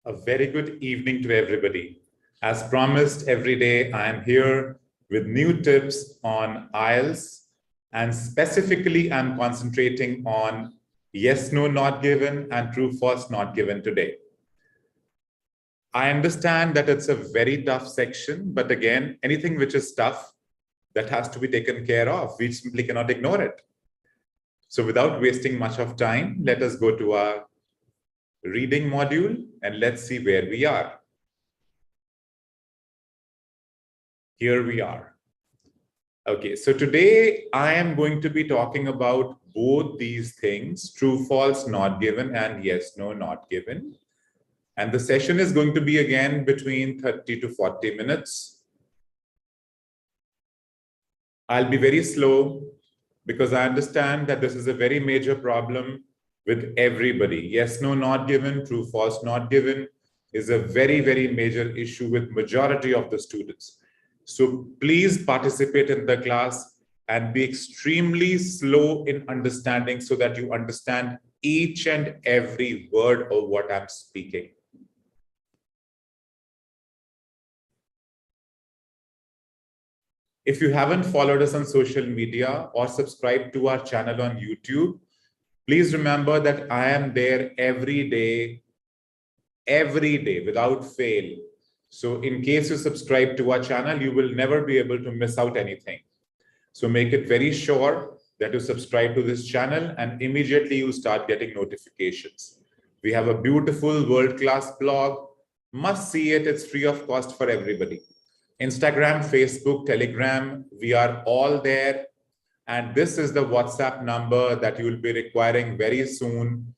A very good evening to everybody. As promised, every day I am here with new tips on IELTS, and specifically I'm concentrating on yes, no, not given and true, false, not given today. I understand that it's a very tough section, but again, anything which is tough, that has to be taken care of. We simply cannot ignore it. So without wasting much of time, let us go to our reading module and let's see where we are. Here we are. Okay, so today I am going to be talking about both these things, true, false, not given, and yes, no, not given. And the session is going to be again between 30 to 40 minutes. I'll be very slow because I understand that this is a very major problem with everybody. Yes, no, not given, true, false, not given is a very, very major issue with majority of the students. So please participate in the class and be extremely slow in understanding so that you understand each and every word of what I'm speaking. If you haven't followed us on social media or subscribed to our channel on YouTube, please remember that I am there every day without fail. So in case you subscribe to our channel, you will never be able to miss out anything. So make it very sure that you subscribe to this channel and immediately you start getting notifications. We have a beautiful world-class blog. Must see it. It's free of cost for everybody. Instagram, Facebook, Telegram, we are all there. And this is the WhatsApp number that you will be requiring very soon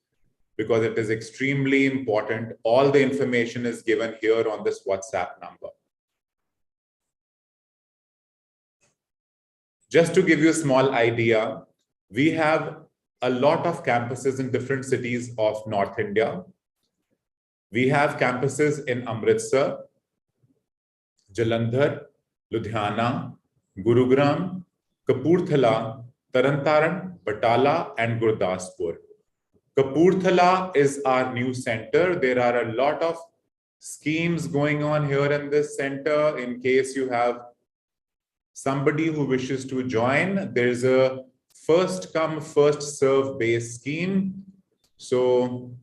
because it is extremely important. All the information is given here on this WhatsApp number. Just to give you a small idea, we have a lot of campuses in different cities of North India. We have campuses in Amritsar, Jalandhar, Ludhiana, Gurugram, Kapurthala, Tarantaran, Batala, and Gurdaspur. Kapurthala is our new center. There are a lot of schemes going on here in this center. In case you have somebody who wishes to join, there's a first come, first serve based scheme. So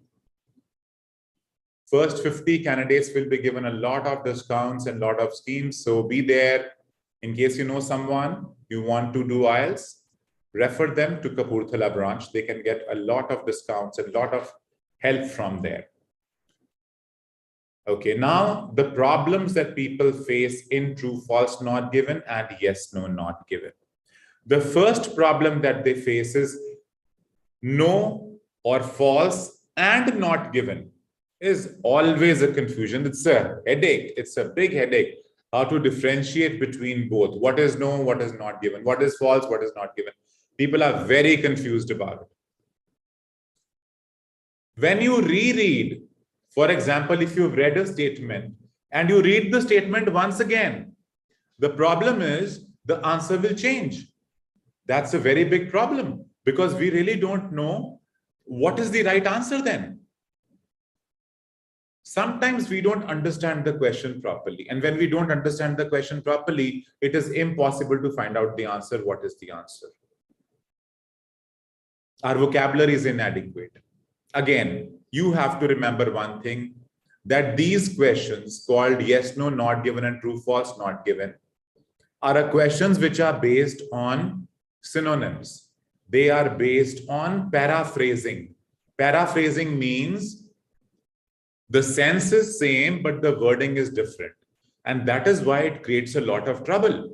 first 50 candidates will be given a lot of discounts and a lot of schemes. So be there. In case you know someone you want to do IELTS, refer them to Kapurthala branch. They can get a lot of discounts and a lot of help from there. Okay, now the problems that people face in true, false, not given, and yes, no, not given. The first problem that they face is no or false and not given is always a confusion. It's a headache. It's a big headache. How to differentiate between both. What is no, what is not given? What is false, what is not given? People are very confused about it. When you reread, for example, if you've read a statement and you read the statement once again, the problem is the answer will change. That's a very big problem because we really don't know what is the right answer then. Sometimes we don't understand the question properly. And when we don't understand the question properly, it is impossible to find out the answer. What is the answer? Our vocabulary is inadequate. Again, you have to remember one thing, that these questions called yes, no, not given, and true, false, not given are questions which are based on synonyms. They are based on paraphrasing. Paraphrasing means the sense is same, but the wording is different. And that is why it creates a lot of trouble.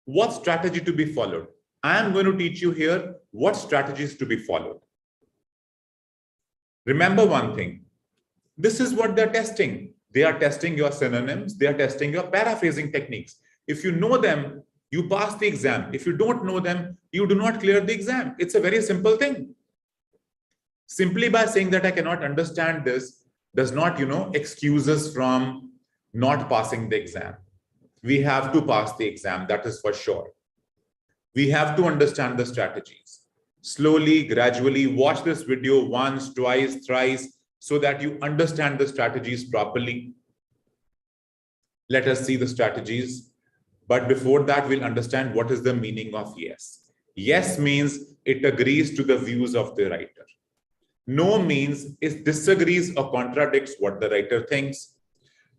What strategy to be followed? I am going to teach you here what strategies to be followed. Remember one thing. This is what they're testing. They are testing your synonyms. They are testing your paraphrasing techniques. If you know them, you pass the exam. If you don't know them, you do not clear the exam. It's a very simple thing. Simply by saying that I cannot understand this does not, excuse us from not passing the exam. We have to pass the exam, that is for sure. We have to understand the strategies. Slowly, gradually, watch this video once, twice, thrice, so that you understand the strategies properly. Let us see the strategies. But before that, we'll understand what is the meaning of yes. Yes means it agrees to the views of the writer. No means it disagrees or contradicts what the writer thinks.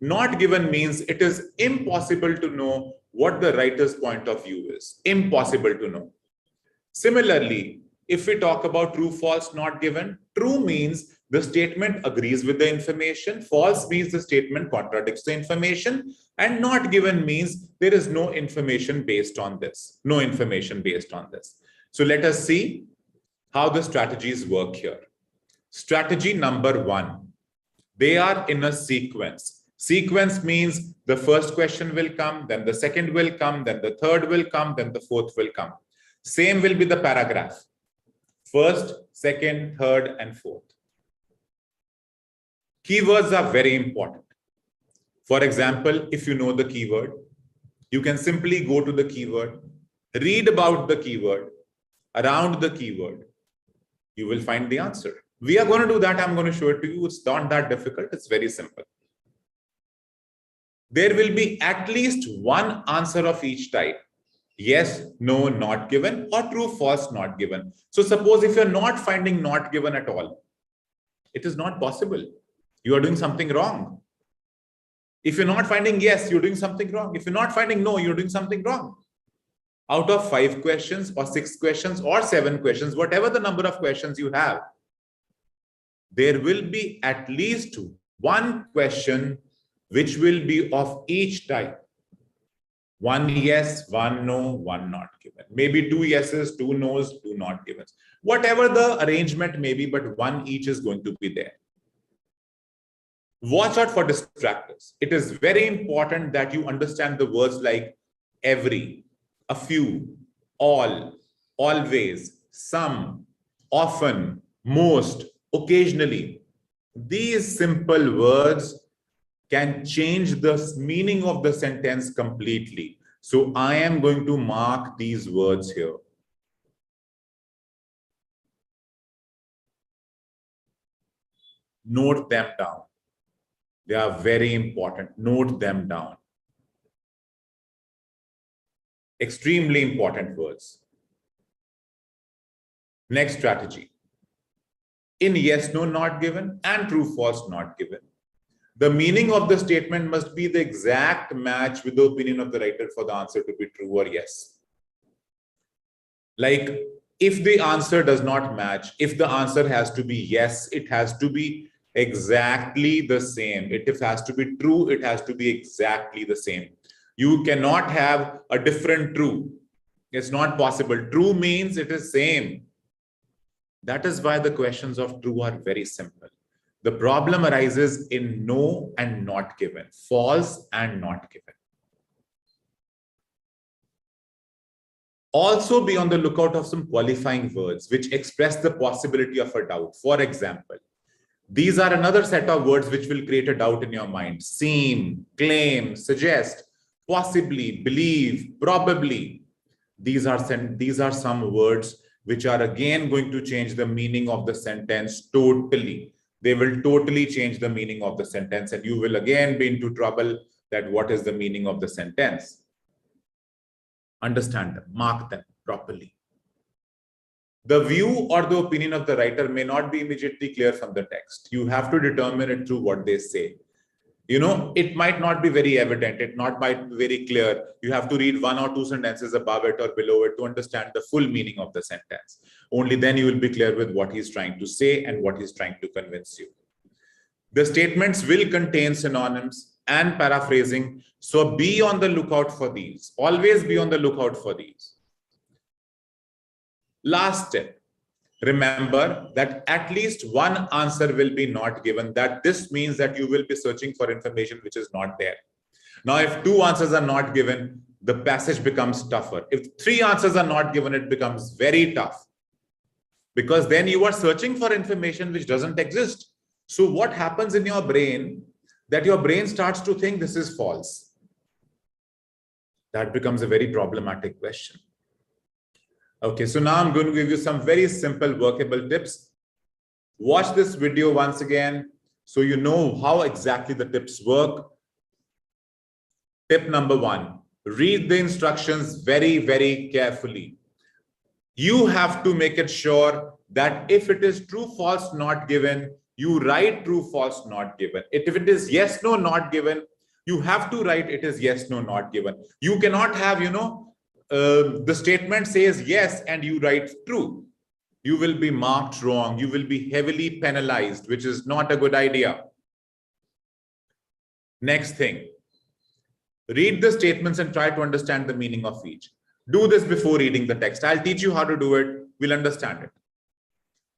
Not given means it is impossible to know what the writer's point of view is. Impossible to know. Similarly, if we talk about true, false, not given, true means the statement agrees with the information. False means the statement contradicts the information. And not given means there is no information based on this. No information based on this. So let us see how the strategies work here. Strategy number 1. They are in a sequence. Sequence means the first question will come, then the second will come, then the third will come, then the fourth will come. Same will be the paragraph. First, second, third, and fourth. Keywords are very important. For example, if you know the keyword, you can simply go to the keyword, read about the keyword, around the keyword. You will find the answer. We are going to do that. I'm going to show it to you. It's not that difficult. It's very simple. There will be at least one answer of each type. Yes, no, not given, or true, false, not given. So suppose if you're not finding not given at all, it is not possible. You are doing something wrong. If you're not finding yes, you're doing something wrong. If you're not finding no, you're doing something wrong. Out of 5 questions or 6 questions or 7 questions, whatever the number of questions you have, there will be at least one question which will be of each type. 1 yes, 1 no, 1 not given. Maybe 2 yeses, 2 no's, 2 not givens. Whatever the arrangement may be, but 1 each is going to be there. Watch out for distractors. It is very important that you understand the words like every, a few, all, always, some, often, most, occasionally. These simple words can change the meaning of the sentence completely. So I am going to mark these words here. Note them down. They are very important. Note them down. Extremely important words. Next strategy. In yes, no, not given and true, false, not given, the meaning of the statement must be the exact match with the opinion of the writer for the answer to be true or yes. Like if the answer does not match, if the answer has to be yes, it has to be exactly the same. If it has to be true, it has to be exactly the same. You cannot have a different true. It's not possible. True means it is same. That is why the questions of true are very simple. The problem arises in no and not given, false and not given. Also be on the lookout of some qualifying words which express the possibility of a doubt. For example, these are another set of words which will create a doubt in your mind. Seem, claim, suggest, possibly, believe, probably. These are some words which are again going to change the meaning of the sentence totally. They will totally change the meaning of the sentence and you will again be into trouble that what is the meaning of the sentence. Understand them, mark them properly. The view or the opinion of the writer may not be immediately clear from the text. You have to determine it through what they say. You know, it might not be very evident. It might be very clear. You have to read 1 or 2 sentences above it or below it to understand the full meaning of the sentence. Only then you will be clear with what he's trying to say and what he's trying to convince you. The statements will contain synonyms and paraphrasing. So be on the lookout for these. Always be on the lookout for these. Last tip. Remember that at least one answer will be not given. That this means that you will be searching for information which is not there. Now, if 2 answers are not given, the passage becomes tougher. If 3 answers are not given, it becomes very tough. Because then you are searching for information which doesn't exist. So what happens in your brain, that your brain starts to think this is false. That becomes a very problematic question. Okay, so now I'm going to give you some very simple workable tips. Watch this video once again so you know how exactly the tips work. Tip number 1, read the instructions very, very carefully. You have to make it sure that if it is true, false, not given, you write true, false, not given. If it is yes, no, not given, you have to write it is yes, no, not given. You cannot have, the statement says yes and you write true. You will be marked wrong. You will be heavily penalized, which is not a good idea. Next thing, read the statements and try to understand the meaning of each. Do this before reading the text. I'll teach you how to do it. We'll understand it.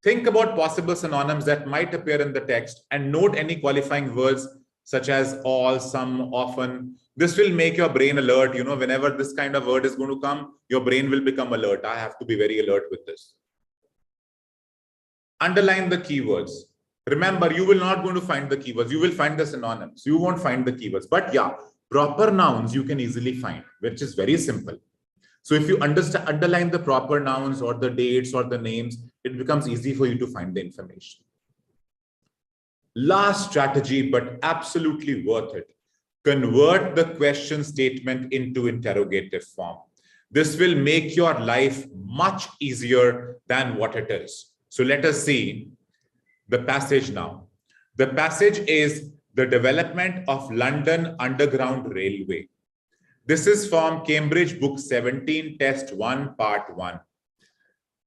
Think about possible synonyms that might appear in the text and note any qualifying words such as all, some, often. This will make your brain alert. Whenever this kind of word is going to come, your brain will become alert. I have to be very alert with this. Underline the keywords. Remember, you will not going to find the keywords. You will find the synonyms. You won't find the keywords. But yeah, proper nouns you can easily find, which is very simple. So if you underline the proper nouns or the dates or the names, it becomes easy for you to find the information. Last strategy, but absolutely worth it. Convert the question statement into interrogative form. This will make your life much easier than what it is. So let us see the passage now. The passage is the development of London Underground Railway. This is from Cambridge Book 17, Test 1, Part 1.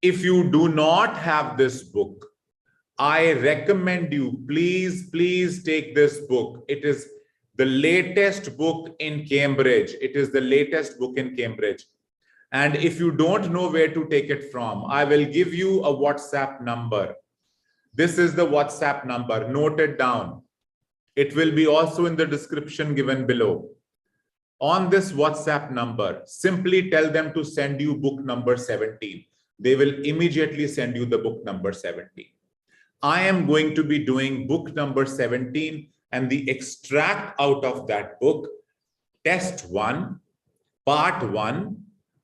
If you do not have this book, I recommend you, please take this book. It is the latest book in Cambridge. It is the latest book in Cambridge. And if you don't know where to take it from, I will give you a WhatsApp number. This is the WhatsApp number. Note it down. It will be also in the description given below. On this WhatsApp number, simply tell them to send you book number 17. They will immediately send you the book number 17. I am going to be doing book number 17 and the extract out of that book, Test 1, Part 1.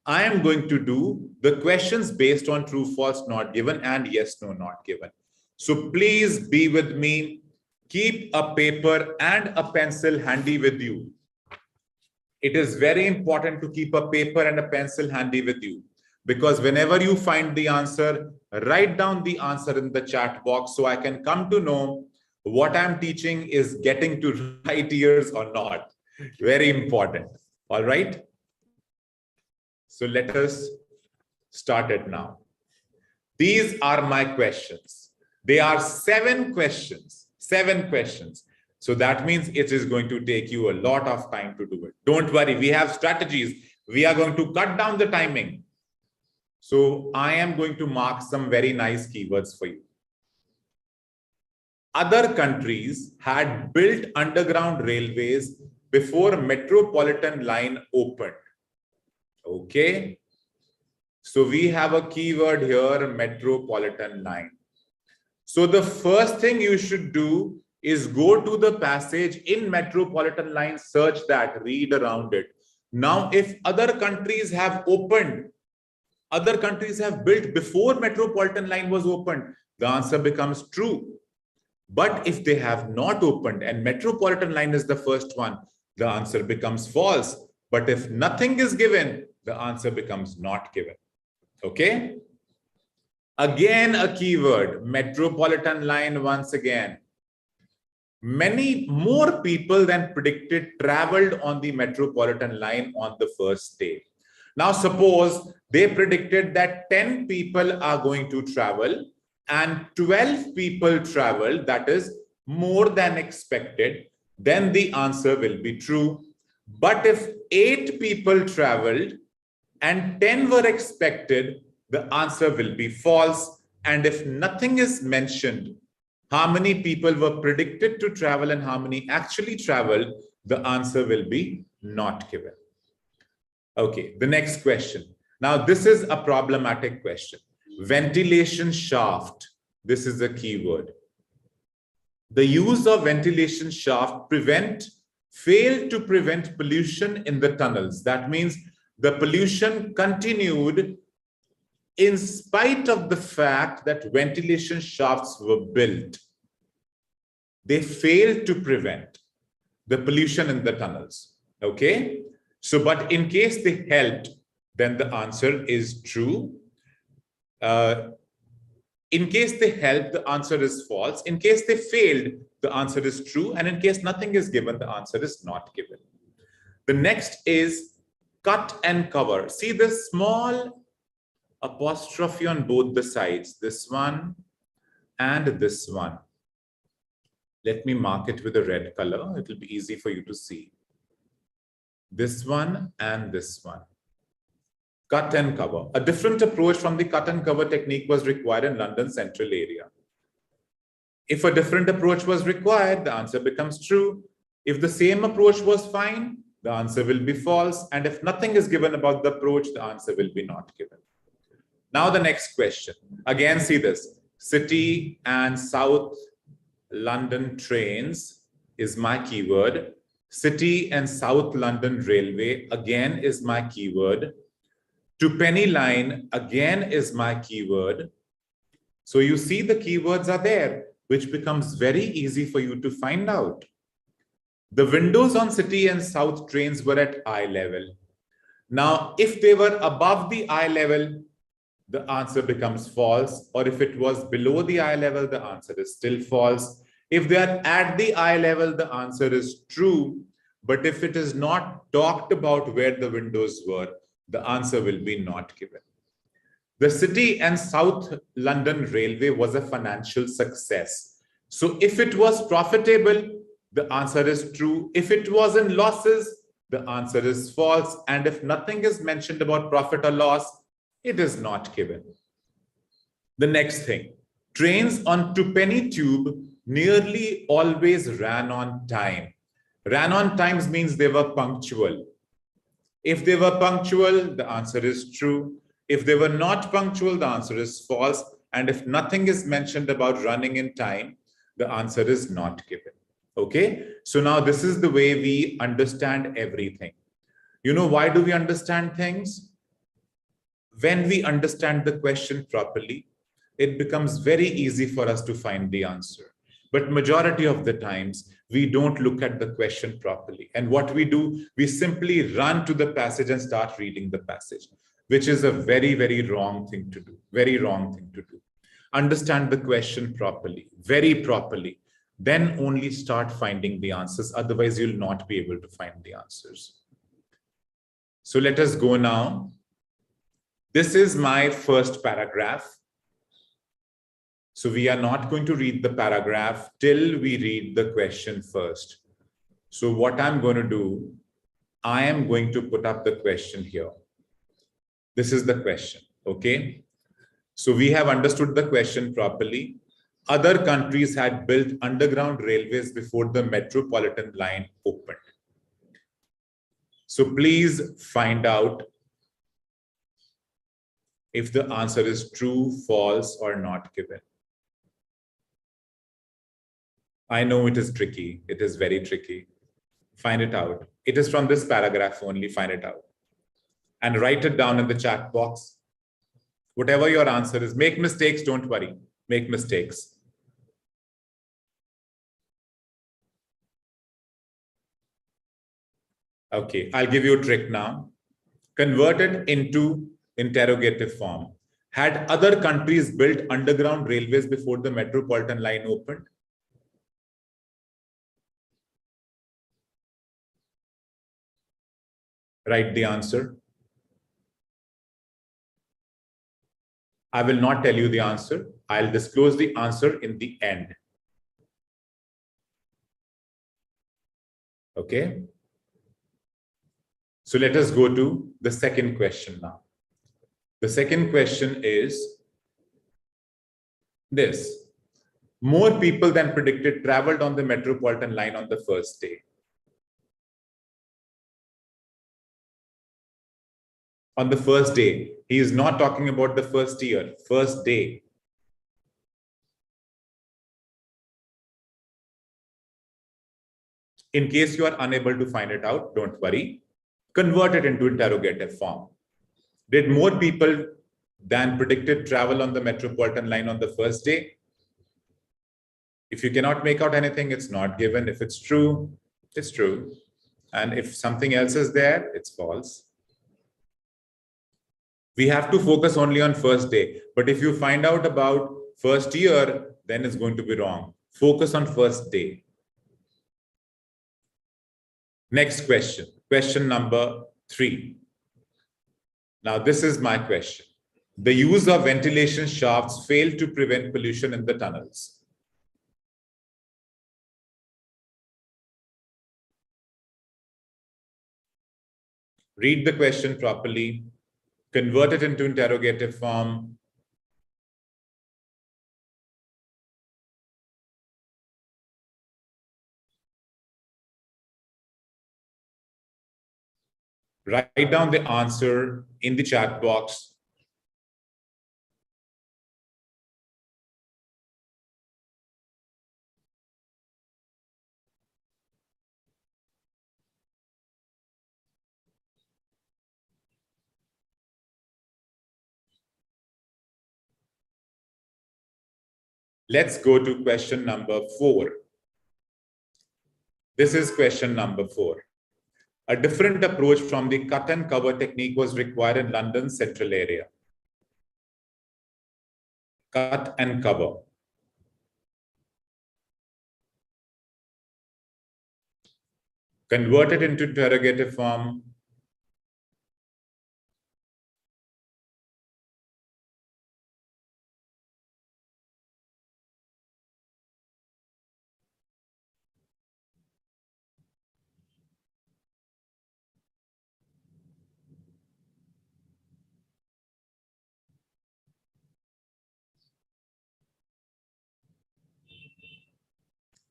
I am going to do the questions based on true, false, not given, and yes, no, not given. So please be with me. Keep a paper and a pencil handy with you. It is very important to keep a paper and a pencil handy with you, because whenever you find the answer, write down the answer in the chat box so I can come to know what I'm teaching is getting to right ears or not. Very important. All right. So let us start it now. These are my questions. They are 7 questions. 7 questions. So that means it is going to take you a lot of time to do it. Don't worry, we have strategies. We are going to cut down the timing. So I am going to mark some very nice keywords for you. Other countries had built underground railways before Metropolitan Line opened. Okay. So we have a keyword here, Metropolitan Line. So the first thing you should do is go to the passage in Metropolitan Line, search that, read around it. Now, if other countries have opened, other countries have built before Metropolitan Line was opened, the answer becomes true. But if they have not opened and Metropolitan Line is the first one, the answer becomes false. But if nothing is given, the answer becomes not given. Okay? Again, a keyword, Metropolitan Line once again. Many more people than predicted traveled on the Metropolitan Line on the first day. Now, suppose they predicted that 10 people are going to travel and 12 people travel, that is more than expected, then the answer will be true. But if 8 people traveled and 10 were expected, the answer will be false. And if nothing is mentioned, how many people were predicted to travel and how many actually traveled, the answer will be not given. Okay, the next question. Now, this is a problematic question. Ventilation shaft. This is a keyword. The use of ventilation shaft failed to prevent pollution in the tunnels. That means the pollution continued in spite of the fact that ventilation shafts were built, they failed to prevent the pollution in the tunnels. Okay? So, but in case they helped, then the answer is true. In case they helped, the answer is false. In case they failed, the answer is true. And in case nothing is given, the answer is not given. The next is cut and cover. See this small apostrophe on both the sides, this one and this one. Let me mark it with a red color. It will be easy for you to see. This one and this one. Cut and cover. A different approach from the cut and cover technique was required in London Central area. If a different approach was required, the answer becomes true. If the same approach was fine, the answer will be false. And if nothing is given about the approach, the answer will be not given. Now the next question. Again, see this. City and South London trains is my keyword. City and South London Railway again is my keyword. To Penny Line again is my keyword. So you see the keywords are there, which becomes very easy for you to find out. The windows on City and South trains were at eye level. Now, if they were above the eye level, the answer becomes false. Or if it was below the eye level, the answer is still false. If they are at the eye level, the answer is true. But if it is not talked about where the windows were, the answer will be not given. The City and South London Railway was a financial success. So if it was profitable, the answer is true. If it was in losses, the answer is false. And if nothing is mentioned about profit or loss, it is not given. The next thing, trains on Twopenny Tube nearly always ran on time. Ran on time means they were punctual. If they were punctual, the answer is true. If they were not punctual, the answer is false. And if nothing is mentioned about running in time, the answer is not given. Okay? So now this is the way we understand everything. You know, why do we understand things? When we understand the question properly, it becomes very easy for us to find the answer. But majority of the times, we don't look at the question properly. And what we do, we simply run to the passage and start reading the passage, which is a very, very wrong thing to do. Very wrong thing to do. Understand the question properly, very properly. Then only start finding the answers. Otherwise, you'll not be able to find the answers. So let us go now. This is my first paragraph. So we are not going to read the paragraph till we read the question first. So what I'm going to do, I am going to put up the question here. This is the question, okay? So we have understood the question properly. Other countries had built underground railways before the metropolitan line opened. So please find out if the answer is true, false, or not given. I know it is tricky. It is very tricky. Find it out. It is from this paragraph only. Find it out. And write it down in the chat box. Whatever your answer is. Make mistakes, don't worry. Make mistakes. Okay, I'll give you a trick now. Convert it into interrogative form. Had other countries built underground railways before the metropolitan line opened? Write the answer. I will not tell you the answer. I'll disclose the answer in the end. Okay. So let us go to the second question now. The second question is this. More people than predicted traveled on the metropolitan line on the first day. On the first day. He is not talking about the first year, first day. In case you are unable to find it out, don't worry. Convert it into interrogative form. Did more people than predicted travel on the Metropolitan line on the first day? If you cannot make out anything, it's not given. If it's true, it's true. And if something else is there, it's false. We have to focus only on first day. But if you find out about first year, then it's going to be wrong. Focus on first day. Next question. Question number 3. Now, this is my question. The use of ventilation shafts failed to prevent pollution in the tunnels. Read the question properly. Convert it into interrogative form. Write down the answer in the chat box. Let's go to question number 4. This is question number 4. A different approach from the cut and cover technique was required in London's central area. Cut and cover. Convert it into interrogative form.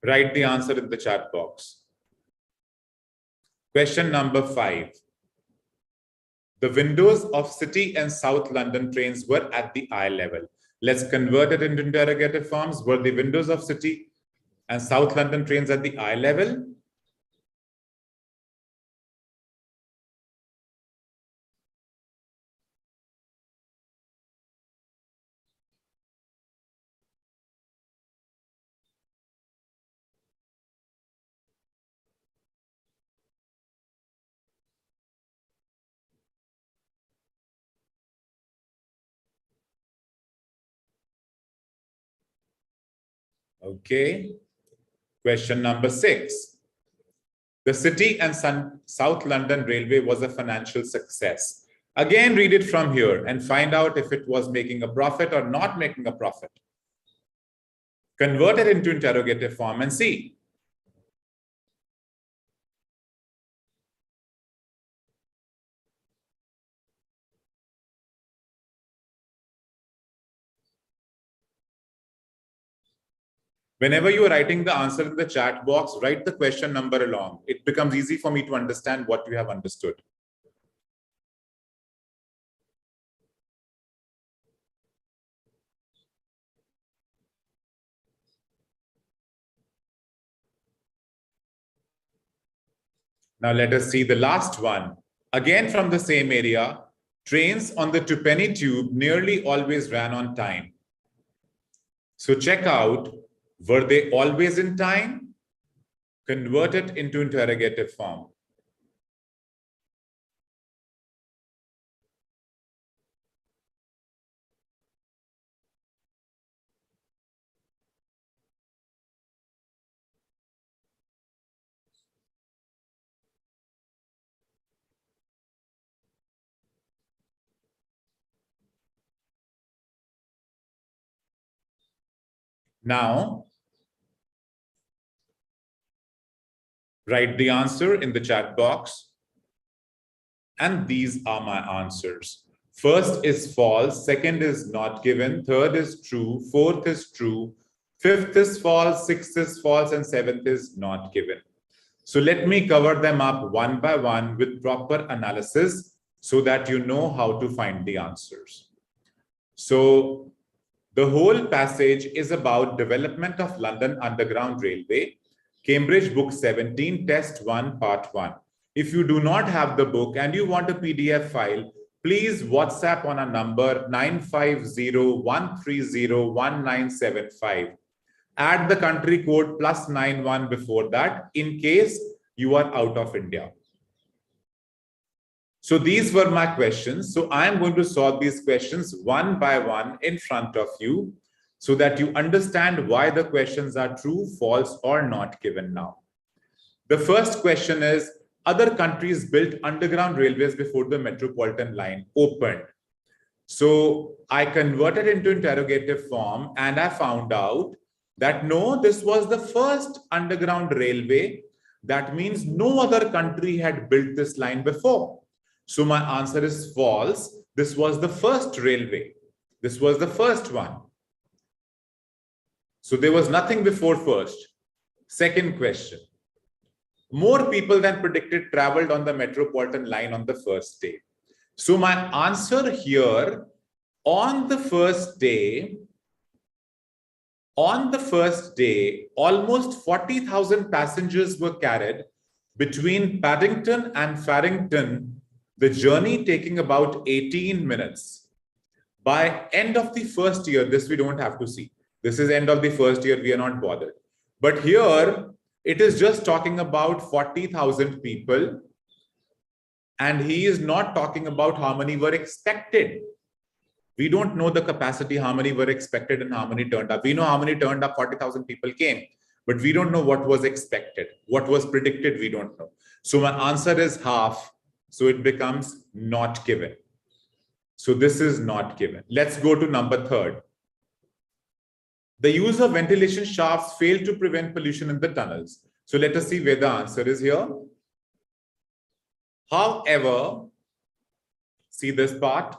Write the answer in the chat box. Question number 5. The windows of City and South London trains were at the eye level. Let's convert it into interrogative forms. Were the windows of City and South London trains at the eye level? Okay. Question number 6. The City and South London Railway was a financial success. Again, read it from here and find out if it was making a profit or not making a profit. Convert it into interrogative form and see. Whenever you are writing the answer in the chat box, write the question number along. It becomes easy for me to understand what you have understood. Now let us see the last one. Again from the same area, trains on the Twopenny Tube nearly always ran on time. So check out, were they always in time? Convert it into interrogative form. Now, write the answer in the chat box. And these are my answers. First is false, second is not given, third is true, fourth is true, fifth is false, sixth is false, and seventh is not given. So let me cover them up one by one with proper analysis so that you know how to find the answers. So the whole passage is about development of London Underground Railway, Cambridge Book 17, Test 1, Part 1. If you do not have the book and you want a PDF file, please WhatsApp on a number 950-130-1975. Add the country code +91 before that in case you are out of India. So these were my questions. So I'm going to solve these questions one by one in front of you so that you understand why the questions are true, false, or not given now. The first question is, other countries built underground railways before the metropolitan line opened. So I converted into interrogative form and I found out that no, this was the first underground railway. That means no other country had built this line before. So my answer is false. This was the first railway. This was the first one. So there was nothing before first. Second question. More people than predicted traveled on the metropolitan line on the first day. So my answer here, on the first day, almost 40,000 passengers were carried between Paddington and Farrington, the journey taking about 18 minutes. By end of the first year, this we don't have to see. This is end of the first year, we are not bothered. But here, it is just talking about 40,000 people. And he is not talking about how many were expected. We don't know the capacity, how many were expected and how many turned up. We know how many turned up, 40,000 people came. But we don't know what was expected. What was predicted, we don't know. So my answer is half. So it becomes not given. So this is not given. Let's go to number third. The use of ventilation shafts failed to prevent pollution in the tunnels. So let us see where the answer is here. However, see this part.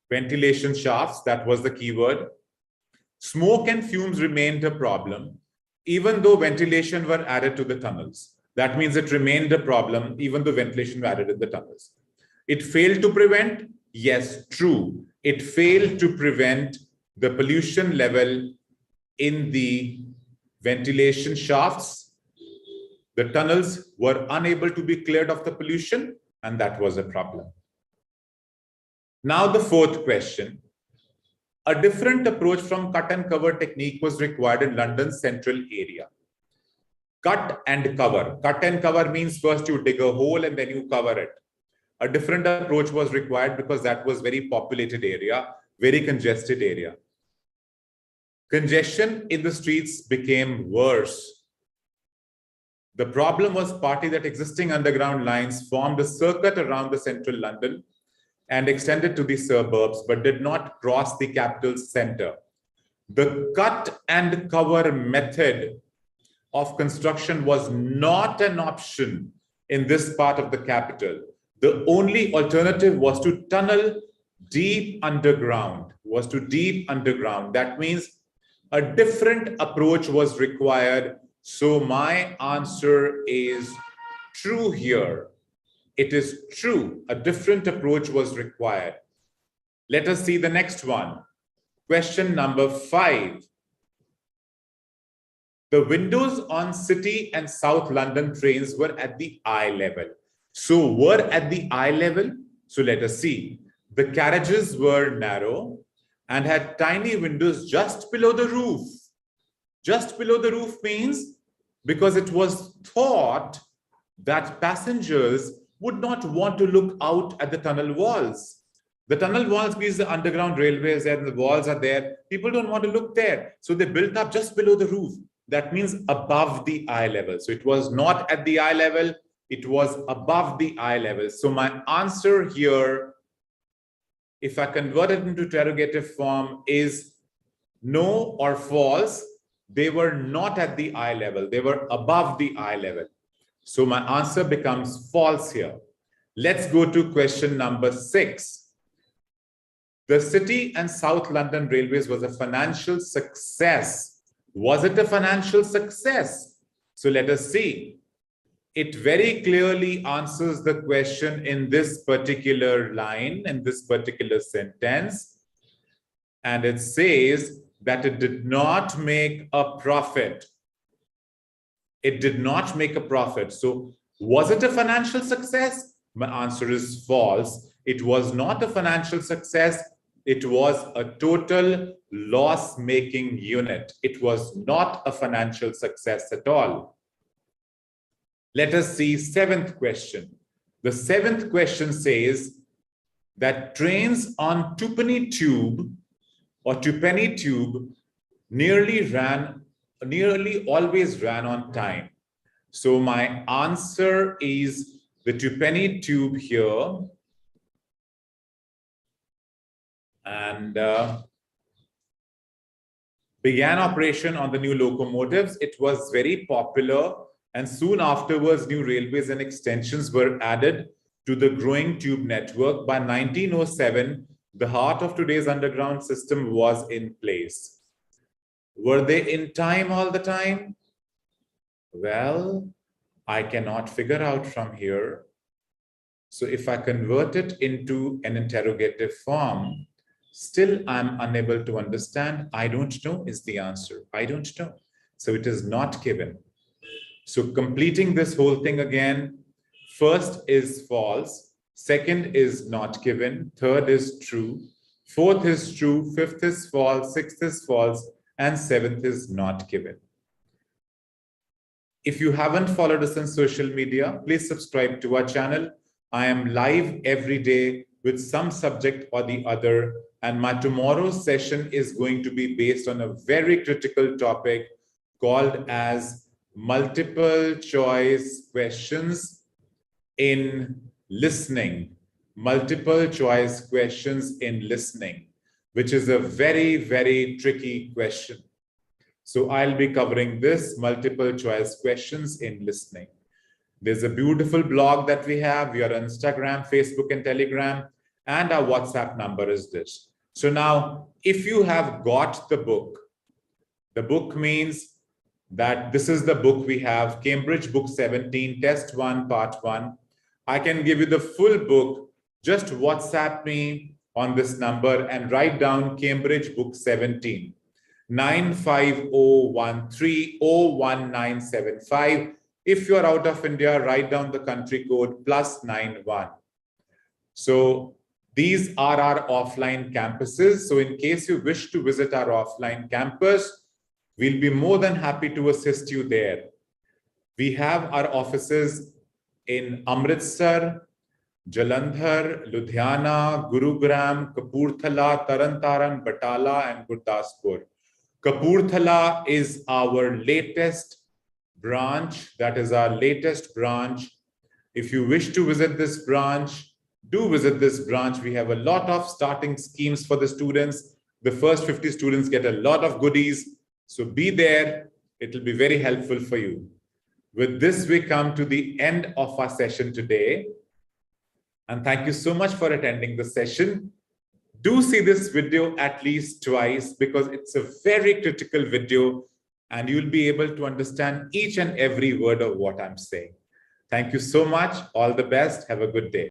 Ventilation shafts, that was the keyword. Smoke and fumes remained a problem, even though ventilation were added to the tunnels. That means it remained a problem, even though ventilation were added in the tunnels. It failed to prevent. Yes, true. It failed to prevent the pollution level in the ventilation shafts. The tunnels were unable to be cleared of the pollution, and that was a problem. Now the fourth question. A different approach from cut and cover technique was required in London's central area. Cut and cover. Cut and cover means first you dig a hole and then you cover it. A different approach was required because that was very populated area, very congested area. Congestion in the streets became worse. The problem was partly that existing underground lines formed a circuit around the central London and extended to the suburbs, but did not cross the capital's center. The cut and cover method of construction was not an option in this part of the capital. The only alternative was to tunnel deep underground, That means a different approach was required. So my answer is true here. It is true. A different approach was required. Let us see the next one. Question number 5. The windows on City and South London trains were at the eye level. So were at the eye level. So let us see. The carriages were narrow and had tiny windows just below the roof. Just below the roof means because it was thought that passengers would not want to look out at the tunnel walls. The tunnel walls means the underground railways and the walls are there. People don't want to look there. So they built up just below the roof. That means above the eye level. So it was not at the eye level. It was above the eye level. So my answer here, if I convert it into interrogative form, is no or false. They were not at the eye level. They were above the eye level. So my answer becomes false here. Let's go to question number 6. The City and South London Railways was a financial success. Was it a financial success? So let us see. It very clearly answers the question in this particular line, in this particular sentence. And it says that it did not make a profit. It did not make a profit. So Was it a financial success? My answer is false. It was not a financial success. It was a total loss-making unit. It was not a financial success at all. Let us see seventh question. The seventh question says that trains on Twopenny Tube or Twopenny Tube nearly always ran on time. So my answer is the Twopenny Tube here. And began operation on the new locomotives. It was very popular, and soon afterwards, new railways and extensions were added to the growing tube network. By 1907, the heart of today's underground system was in place. Were they in time all the time? Well, I cannot figure out from here. So if I convert it into an interrogative form, still I'm unable to understand. I don't know is the answer. I don't know. So it is not given. So completing this whole thing again, first is false, second is not given, third is true, fourth is true, fifth is false, sixth is false, and seventh is not given. If you haven't followed us on social media, please subscribe to our channel. I am live every day with some subject or the other, and my tomorrow's session is going to be based on a very critical topic called as multiple choice questions in listening. Multiple choice questions in listening, which is a very, very tricky question. So I'll be covering this multiple choice questions in listening. There's a beautiful blog that we have. We are on Instagram, Facebook, and Telegram, and our WhatsApp number is this. So now, if you have got the book means that this is the book we have, Cambridge Book 17, Test 1, Part 1. I can give you the full book. Just WhatsApp me on this number and write down Cambridge Book 17, 95013-01975. If you're out of India, write down the country code +91. So these are our offline campuses. So in case you wish to visit our offline campus, we'll be more than happy to assist you there. We have our offices in Amritsar, Jalandhar, Ludhiana, Gurugram, Kapurthala, Tarantaran, Batala, and Gurdaspur. Kapurthala is our latest branch. That is our latest branch. If you wish to visit this branch, do visit this branch. We have a lot of starting schemes for the students. The first 50 students get a lot of goodies. So be there. It will be very helpful for you. With this, we come to the end of our session today. And thank you so much for attending the session. Do see this video at least twice because it's a very critical video and you'll be able to understand each and every word of what I'm saying. Thank you so much. All the best. Have a good day.